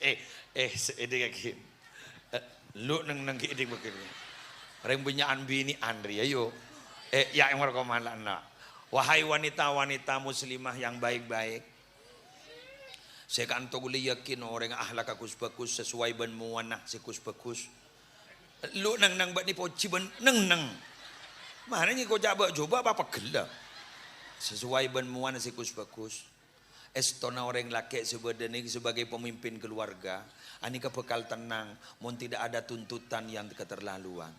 Ini kayak gini. Lu neng ini begini. Orang punya bini Andri ayo. Ya yang mereka nak. Wahai wanita-wanita muslimah yang baik-baik. Saya kan tahu yakin orang ahlak agus bagus sesuai ben muanah sikus bagus. Lu neng buat ni poci ben neng. Mana ni kau coba apa gelap. Sesuai ben muanah sikus bagus. Estona orang laki sebagai pemimpin keluarga. Anika bekal tenang. Mohon tidak ada tuntutan yang keterlaluan.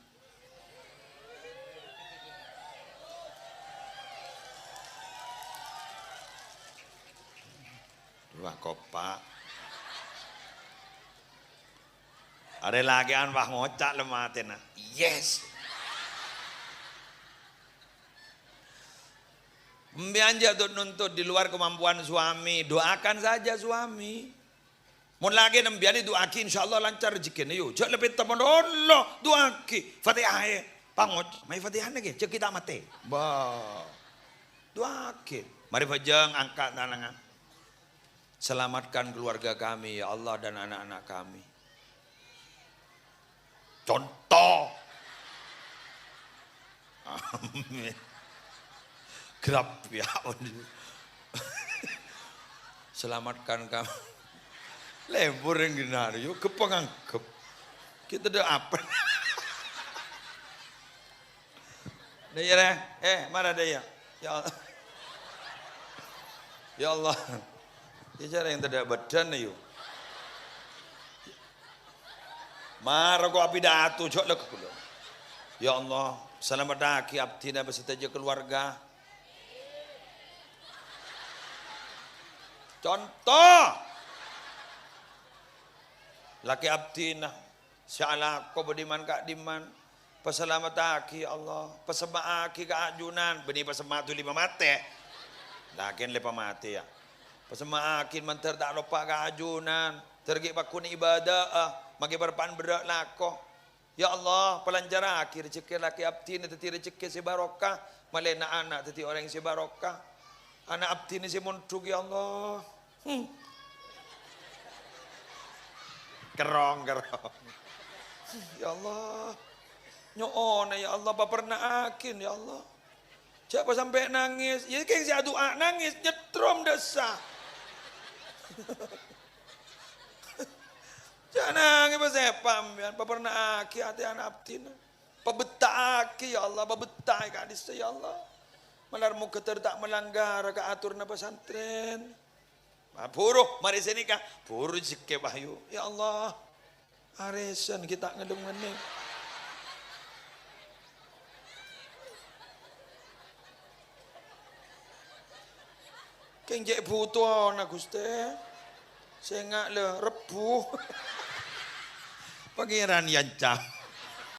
Wah kopak. Ada lagi wah ngocak lematena. Yes. Membianja untuk nuntut di luar kemampuan suami. Doakan saja suami. Mau lagi nembiani doakin insyaallah lancar rezeki yuk. Cek lebih teman Allah doaki. Fatihah ya. Pangot. Mai Fatihah lagi. Cek kita mati. Bah. Doakin. Mari pajang angkat tangan. Selamatkan keluarga kami ya Allah dan anak-anak kami. Contoh. Amin. Gerap ya. Selamatkan kami. Lembur yang gini yuk kepengangkep. Kita ada apa? Daya mana daya? Ya Allah. Ya Allah. Dia cara yang tidak badan yuk. Marah kau api datu jok lek kulo. Ya Allah, selamat daki abdina beserta keluarga. Contoh. Laki abdina sya'ala kau beriman kak diman. Peselamat daki ya Allah. Pesema aki kak ajunan. Beni pesema tu 5 mate. Lakin lepa mati ya. Pesema akin mentar tak lupa keajunan. Tergi bakun ibadah. Magi berpan berak lako. Ya Allah, pelancar akhir rezeki laki abdi ni teti rezeki si barokah. Malena anak teti orang si barokah. Anak abdi ni si muntuk ya Allah. Kerong. Ya Allah. Nyoon ya Allah, apa pernah akin ya Allah. Siapa sampai nangis? Ya kayak si doa nangis nyetrum desa. Jangan nangis pas sepam ya. Apa pernah aki hati anak abdi. Pabeta aki ya Allah, pabeta kadis ya Allah. Malar muka tak melanggar ke atur na pesantren. Buruh, mari sini kah? Buruh jike bahyu. Ya Allah, aresan kita ngedung mening. Kenjek butuh na Gusti. Saya ngak le rebuh. Pangeran yang cah.